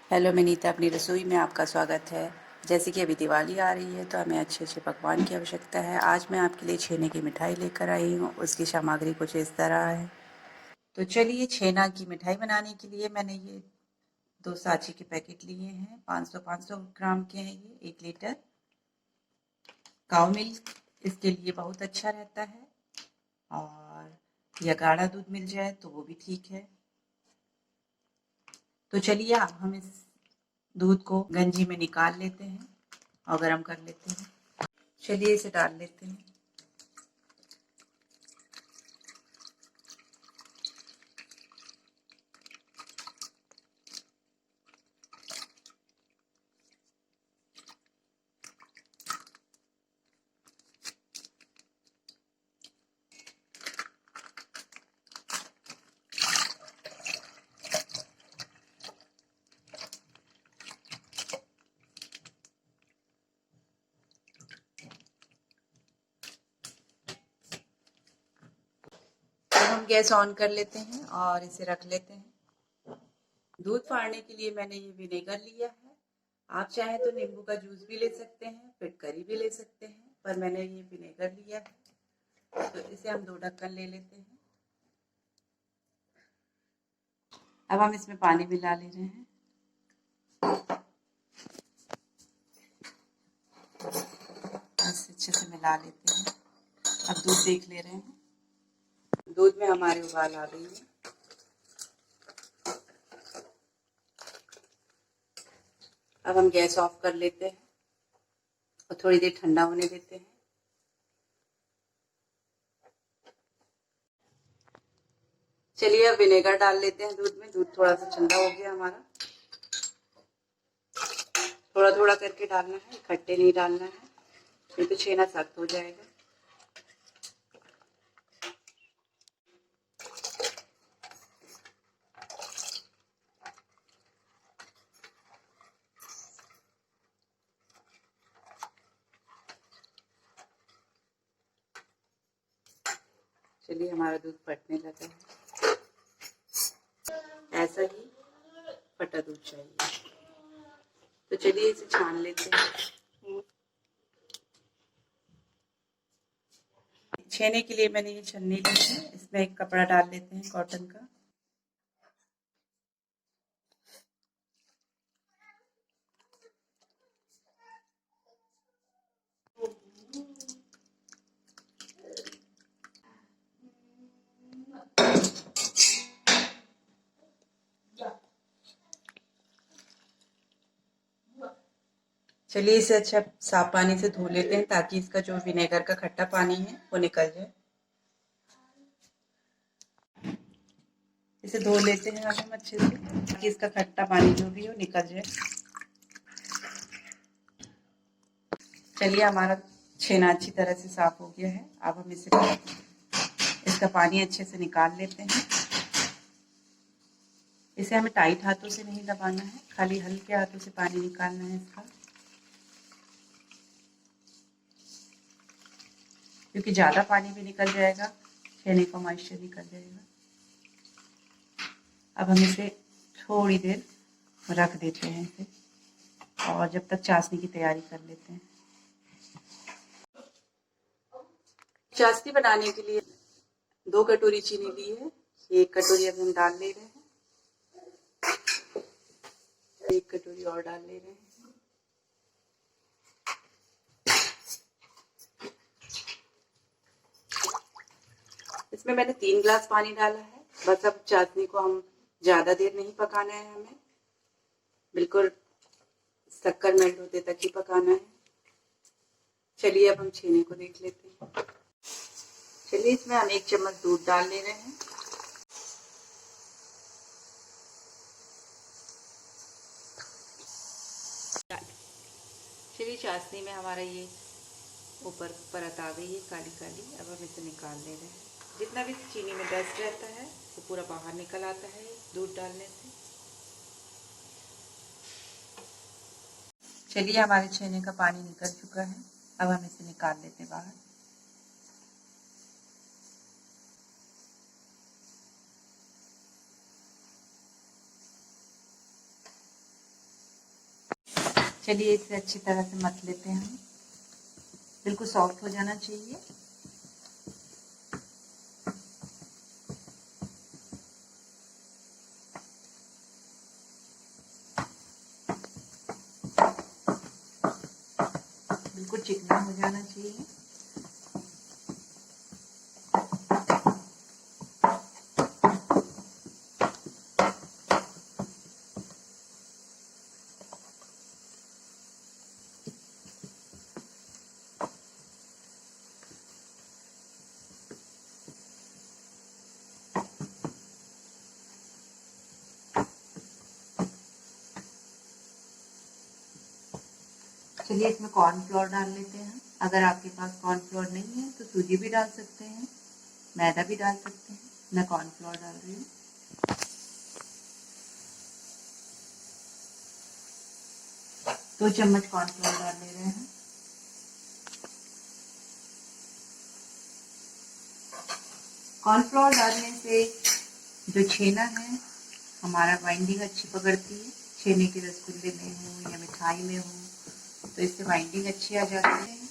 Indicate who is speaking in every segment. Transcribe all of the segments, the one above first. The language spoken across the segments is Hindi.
Speaker 1: हेलो, मैं नीता अपनी रसोई में आपका स्वागत है। जैसे कि अभी दिवाली आ रही है तो हमें अच्छे-अच्छे पकवान की आवश्यकता है। आज मैं आपके लिए छेने की मिठाई लेकर आई हूँ। उसकी सामग्री कुछ इस तरह है। तो चलिए, छेना की मिठाई बनाने के लिए मैंने ये 2 साँची के पैकेट लिए हैं। 500-500 ग्राम के हैं ये, 1 लीटर। काऊ मिल्क इसके लिए बहुत अच्छा रहता है, और या गाढ़ा दूध मिल जाए तो वो भी ठीक है। तो चलिए, अब हम इस दूध को गंजी में निकाल लेते हैं और गरम कर लेते हैं। चलिए, इसे डाल लेते हैं। अब हम गैस ऑन कर लेते हैं और इसे रख लेते हैं। दूध फाड़ने के लिए मैंने ये विनेगर लिया है। आप चाहें तो नींबू का जूस भी ले सकते हैं, फिटकरी भी ले सकते हैं, पर मैंने ये विनेगर लिया है। तो इसे हम 2 ढक्कन ले लेते हैं। अब हम इसमें पानी मिला ले रहे हैं। इसे अच्छे से मिला लेते हैं। अब दूध देख ले रहे हैं। दूध में हमारे उबाल आ गई है। अब हम गैस ऑफ कर लेते हैं और थोड़ी देर ठंडा होने देते हैं। चलिए, अब विनेगर डाल लेते हैं दूध में। दूध थोड़ा सा ठंडा हो गया हमारा। थोड़ा थोड़ा करके डालना है, इकट्ठे नहीं डालना है, नहीं तो छेना सख्त हो जाएगा। चलिए, हमारा दूध फटने लगा है। ऐसा ही फटा दूध चाहिए। तो चलिए, इसे छान लेते हैं। छेने के लिए मैंने ये छन्नी ली है। इसमें एक कपड़ा डाल लेते हैं कॉटन का। चलिए, इसे अच्छा साफ पानी से धो लेते हैं ताकि इसका जो विनेगर का खट्टा पानी है वो निकल जाए। इसे धो लेते हैं अब हम अच्छे से ताकि इसका खट्टा पानी जो भी हो निकल जाए। चलिए, हमारा छेना अच्छी तरह से साफ हो गया है। अब हम इसका पानी अच्छे से निकाल लेते हैं। इसे हमें टाइट हाथों से नहीं दबाना है, खाली हल्के हाथों से पानी निकालना है इसका, क्योंकि ज़्यादा पानी भी निकल जाएगा, छेने का मॉइस्चर निकल जाएगा। अब हम इसे थोड़ी देर रख देते हैं इसे, और जब तक चाशनी की तैयारी कर लेते हैं। चाशनी बनाने के लिए 2 कटोरी चीनी ली है। 1 कटोरी अब हम डाल ले रहे हैं। 1 कटोरी और डाल ले रहे हैं। इसमें मैंने 3 गिलास पानी डाला है। बस अब चाशनी को हम ज़्यादा देर नहीं पकाना है, हमें बिल्कुल शक्कर मेल्ट होते तक ही पकाना है। चलिए, अब हम छेने को देख लेते हैं। चलिए, इसमें हम 1 चम्मच दूध डाल ले रहे हैं। चलिए, चाशनी में हमारा ये ऊपर परत आ गई है काली काली। अब हम इसे निकाल ले रहे हैं। जितना भी चीनी में डस्ट रहता है वो पूरा बाहर निकल आता है दूध डालने से। चलिए, हमारे छेने का पानी निकल चुका है। अब हम इसे निकाल लेते हैं बाहर। चलिए इसे अच्छी तरह से मथ लेते हैं हम। बिल्कुल सॉफ्ट हो जाना चाहिए। बिल्कुल चिकना हो जाना चाहिए। चलिए इसमें कॉर्नफ्लोर डाल लेते हैं। अगर आपके पास कॉर्नफ्लोर नहीं है तो सूजी भी डाल सकते हैं, मैदा भी डाल सकते हैं। मैं कॉर्नफ्लोर डाल रही हूँ। 2 चम्मच कॉर्नफ्लोर डाल ले रहे हैं। कॉर्नफ्लोर डालने से जो छेना है हमारा बाइंडिंग अच्छी पकड़ती है। छेने के रसगुल्ले में हो या मिठाई में हो तो इससे बाइंडिंग अच्छी आ जाती है।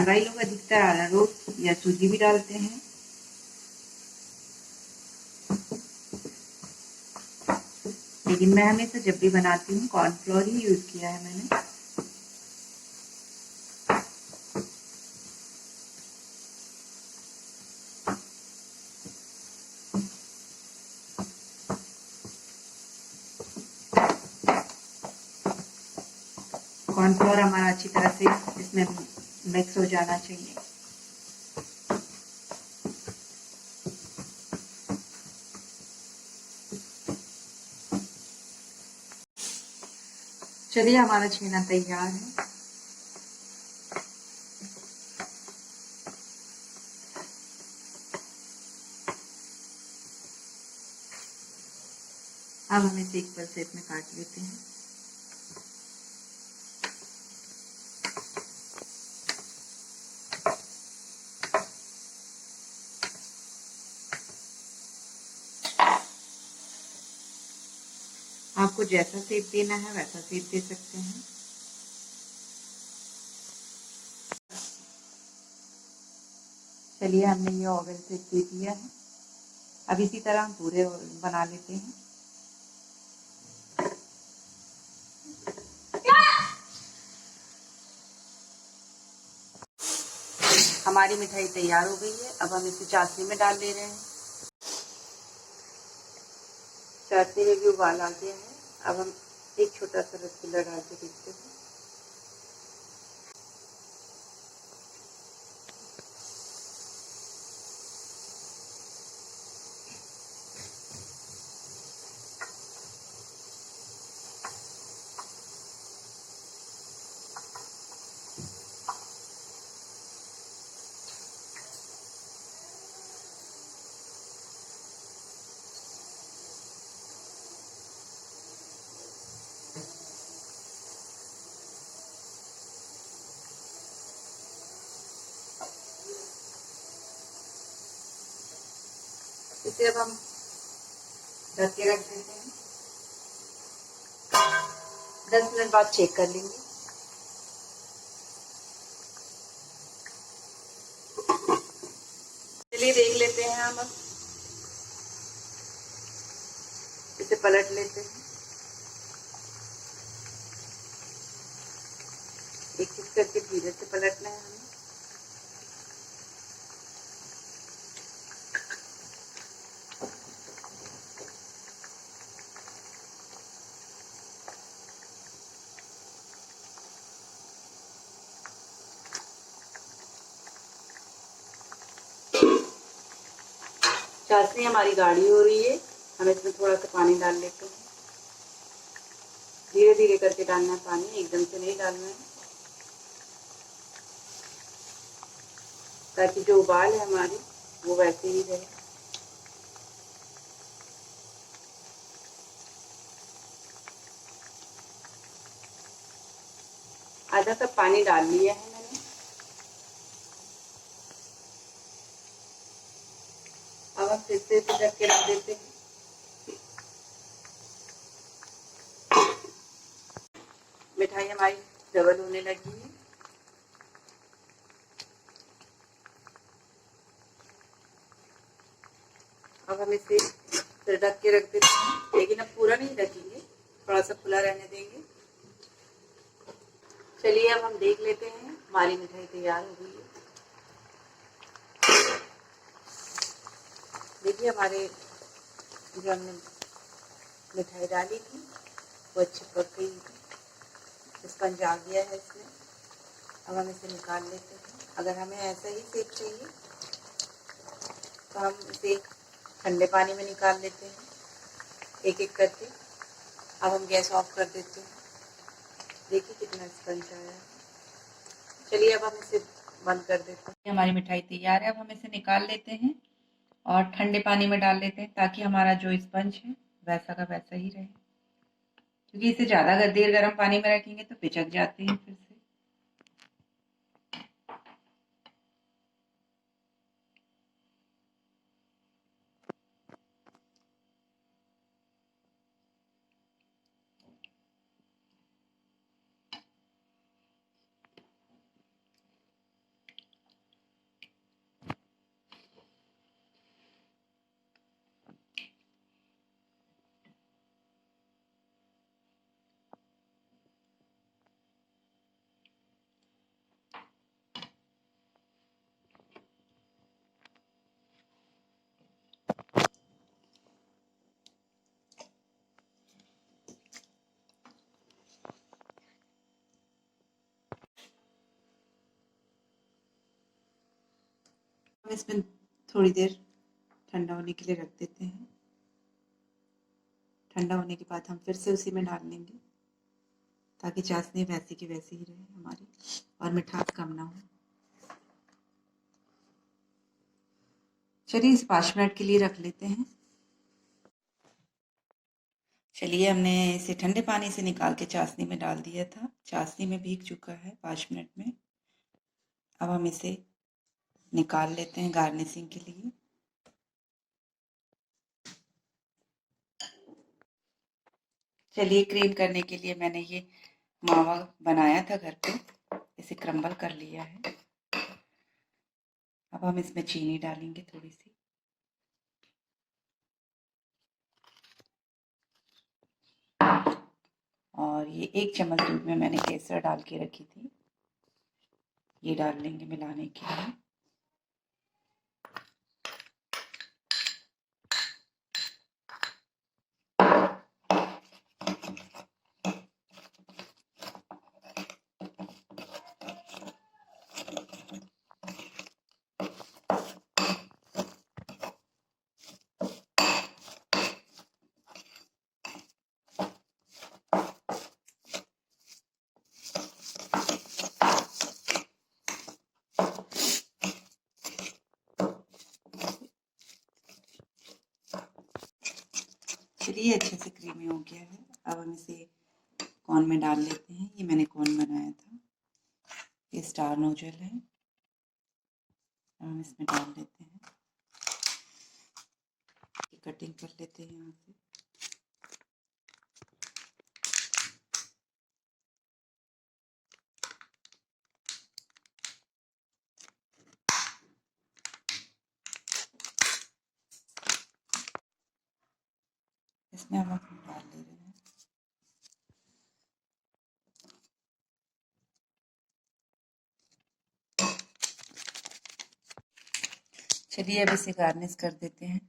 Speaker 1: कई लोग अधिकतर अरारोट या सूजी भी डालते हैं। लेकिन मैं हमेशा जब भी बनाती हूँ कॉर्नफ्लोर ही यूज किया है मैंने। कॉर्नफ्लोर हमारा अच्छी तरह से इसमें मिक्स हो जाना चाहिए। चलिए हमारा छेना तैयार है। अब हम इसे इक्वल शेप में काट लेते हैं। आपको जैसा शेप देना है वैसा शेप दे सकते हैं। चलिए हमने ये ओवल शेप दे दिया है। अब इसी तरह हम पूरे बना लेते हैं। हमारी मिठाई तैयार हो गई है। अब हम इसे चाशनी में डाल ले रहे हैं। चाशनी में भी उबाल आ गया है। अब हम एक छोटा सा रसगुल्ला डाल के देखते हैं। इसे अब हम ढक के रख देते हैं। 10 मिनट बाद चेक कर लेंगे। चलिए देख लेते हैं हम। अब इसे पलट लेते हैं। एक एक करके धीरे से पलटना है हमें। चाशनी हमारी गाढ़ी हो रही है। हम इसमें थोड़ा सा पानी डाल लेते हैं। धीरे धीरे करके डालना है पानी, एकदम से नहीं डालना है, ताकि जो उबाल है हमारी वो वैसे ही रहे। आधा कप पानी डाल लिया है मैंने। फिर से ढक के रख देते हैं। मिठाई हमारी डबल होने लगी है। अब हम इसे फिर ढक के रख देते हैं, लेकिन अब पूरा नहीं ढकेंगे, थोड़ा सा खुला रहने देंगे। चलिए अब हम देख लेते हैं, हमारी मिठाई तैयार हो गई है। देखिए हमारे जो हमने मिठाई डाली थी वो अच्छी पक गई थी, स्पंज आ गया है इसमें। अब हम इसे निकाल लेते हैं। अगर हमें ऐसा ही सेक चाहिए तो हम इसे ठंडे पानी में निकाल लेते हैं एक एक करके। अब हम गैस ऑफ कर देते हैं। देखिए कितना स्पंज आया है। चलिए अब हम इसे बंद कर देते हैं। हमारी मिठाई तैयार है। अब हम इसे निकाल लेते हैं और ठंडे पानी में डाल लेते हैं, ताकि हमारा जो स्पंज है वैसा का वैसा ही रहे, क्योंकि इसे ज़्यादा देर गर्म पानी में रखेंगे तो पिचक जाते हैं फिर से। हम इसमें थोड़ी देर ठंडा होने के लिए रख देते हैं। ठंडा होने के बाद हम फिर से उसी में डाल लेंगे, ताकि चाशनी वैसी की वैसी ही रहे हमारी और मिठास कम ना हो। चलिए इसे 5 मिनट के लिए रख लेते हैं। चलिए हमने इसे ठंडे पानी से निकाल के चाशनी में डाल दिया था। चाशनी में भीग चुका है 5 मिनट में। अब हम इसे निकाल लेते हैं गार्निशिंग के लिए। चलिए क्रीम करने के लिए मैंने ये मावा बनाया था घर पे, इसे क्रम्बल कर लिया है। अब हम इसमें चीनी डालेंगे थोड़ी सी, और ये 1 चम्मच दूध में मैंने केसर डाल के रखी थी, ये डाल लेंगे मिलाने के लिए। चलिए अच्छे से क्रीमी हो गया है। अब हम इसे कॉर्न में डाल लेते हैं। ये मैंने कॉर्न बनाया था, ये स्टार नोजल है। अब हम इसमें डाल लेते हैं, कटिंग कर लेते हैं यहाँ से। इसमें हम डाल ले रहे हैं। चलिए अब इसे गार्निश कर देते हैं।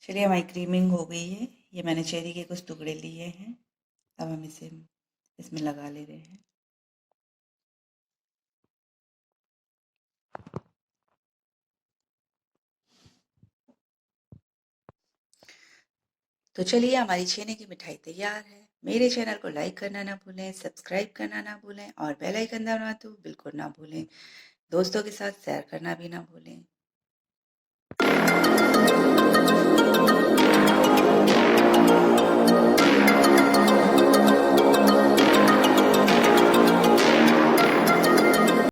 Speaker 1: चलिए हमारी क्रीमिंग हो गई है। ये मैंने चेरी के कुछ टुकड़े लिए हैं। अब हम इसे इसमें लगा ले रहे हैं। तो चलिए हमारी छेने की मिठाई तैयार है। मेरे चैनल को लाइक करना ना भूलें, सब्सक्राइब करना ना भूलें और बेल आइकन दबाना तो बिल्कुल ना भूलें। दोस्तों के साथ शेयर करना भी ना भूलें।